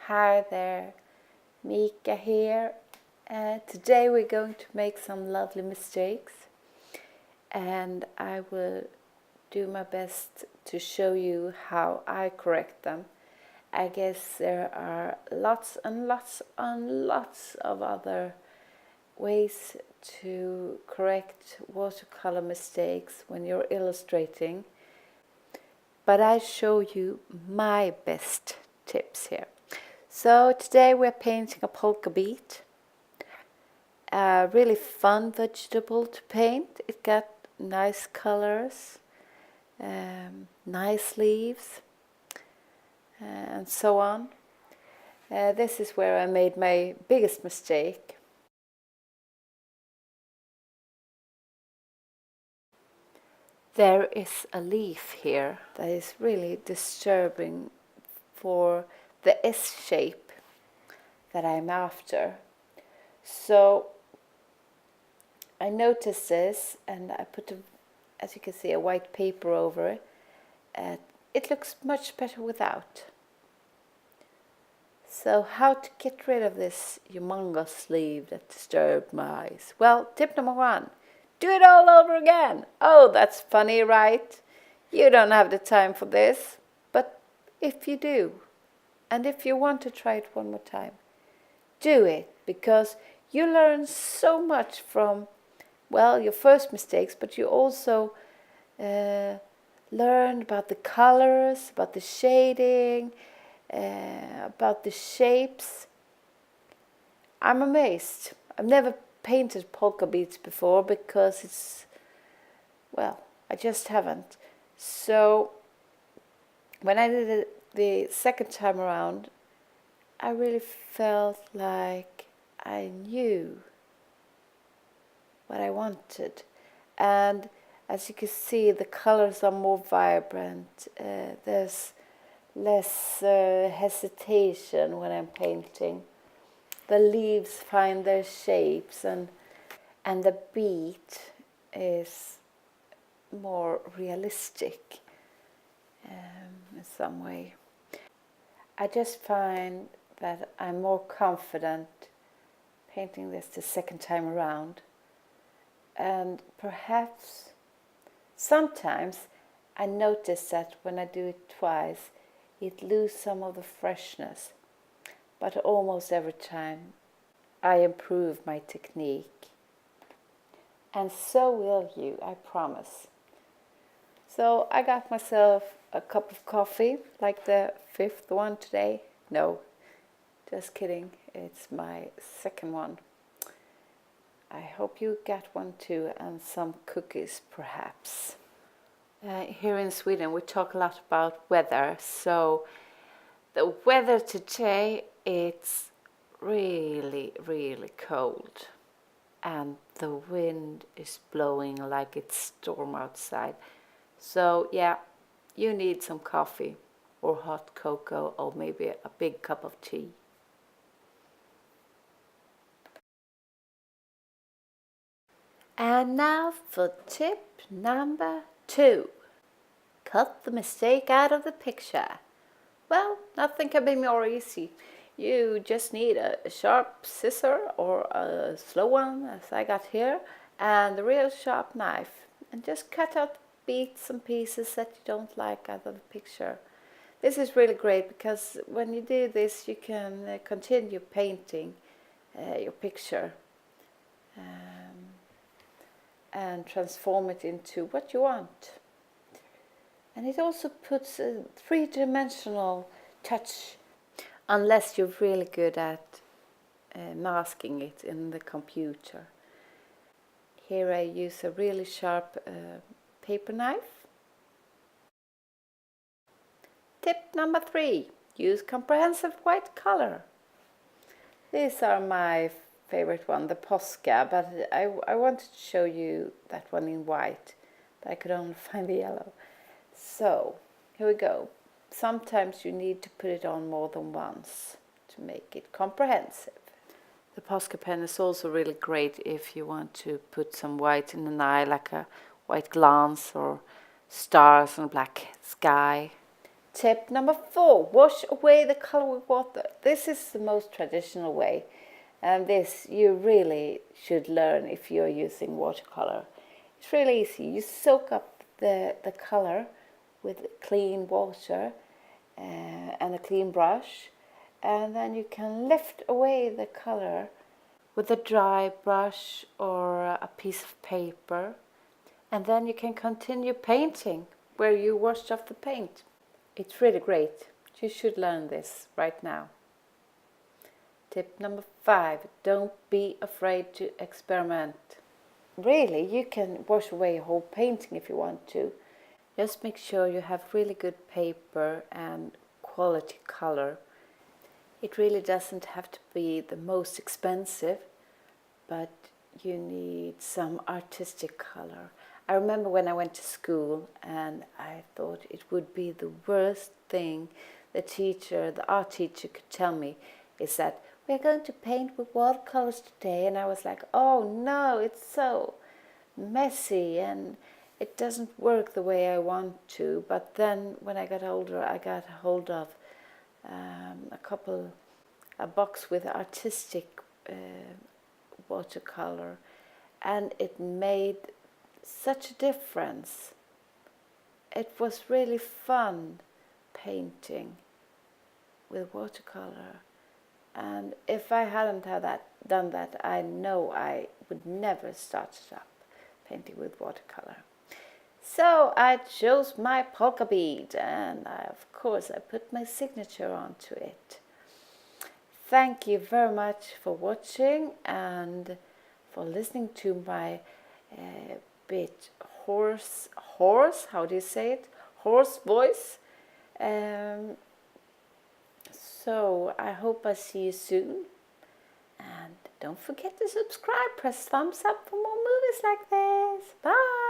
Hi there, Mika here. Today we're going to make some lovely mistakes, and I will do my best to show you how I correct them. I guess there are lots and lots and lots of other ways to correct watercolor mistakes when you're illustrating, but I show you my best tips here. So today we're painting a polka beet, a really fun vegetable to paint. It got nice colors, nice leaves, and so on. This is where I made my biggest mistake. There is a leaf here that is really disturbing for the S shape that I'm after. So I noticed this and I put, as you can see, a white paper over it. It looks much better without. So how to get rid of this humongous leaf that disturbed my eyes? Well, tip number 1. Do it all over again. Oh, that's funny, right? You don't have the time for this. But if you do, and if you want to try it one more time, do it, because you learn so much from, well, your first mistakes, but you also learn about the colors, about the shading, about the shapes. I'm amazed. I've never painted polka beets before because it's, well, I just haven't. So when I did it the second time around, I really felt like I knew what I wanted. And as you can see, the colors are more vibrant. There's less hesitation when I'm painting. The leaves find their shapes, and the beet is more realistic in some way. I just find that I'm more confident painting this the second time around, and perhaps sometimes I notice that when I do it twice it loses some of the freshness, but almost every time I improve my technique, and so will you, I promise. So I got myself a cup of coffee, like the 5th one today. No, just kidding, it's my second one. I hope you got one too, and some cookies perhaps. Here in Sweden we talk a lot about weather, so the weather today, it's really, really cold, and the wind is blowing like it's storm outside. So yeah, you need some coffee or hot cocoa, or maybe a big cup of tea. And now for tip number 2. Cut the mistake out of the picture. Well, nothing can be more easy. You just need a sharp scissor or a slow one, as I got here, and a real sharp knife, and just cut out bits and pieces that you don't like out of the picture. This is really great because when you do this you can continue painting your picture and transform it into what you want. And it also puts a 3-dimensional touch, unless you're really good at masking it in the computer. Here I use a really sharp paper knife. Tip number 3, use comprehensive white color. These are my favorite one, the Posca, but I wanted to show you that one in white, but I could only find the yellow. So here we go. Sometimes you need to put it on more than once to make it comprehensive. The Posca pen is also really great if you want to put some white in an eye, like a white glance or stars on a black sky. Tip number 4, wash away the color with water. This is the most traditional way, and this you really should learn if you're using watercolor. It's really easy. You soak up the color with clean water and a clean brush, and then you can lift away the color with a dry brush or a piece of paper, and then you can continue painting where you washed off the paint. It's really great. You should learn this right now. Tip number 5, don't be afraid to experiment. Really, you can wash away a whole painting if you want to. Just make sure you have really good paper and quality color. It really doesn't have to be the most expensive, but you need some artistic color. I remember when I went to school and I thought it would be the worst thing the art teacher could tell me is that we're going to paint with watercolors today, and I was like, oh no, it's so messy and it doesn't work the way I want to. But then when I got older, I got hold of a box with artistic watercolor, and it made such a difference. It was really fun painting with watercolor, and if I hadn't done that, I know I would never started up painting with watercolor. So I chose my polka bead, and of course I put my signature onto it. Thank you very much for watching and for listening to my bit hoarse, how do you say it? Hoarse voice. So I hope I see you soon. And don't forget to subscribe, press thumbs up for more movies like this. Bye!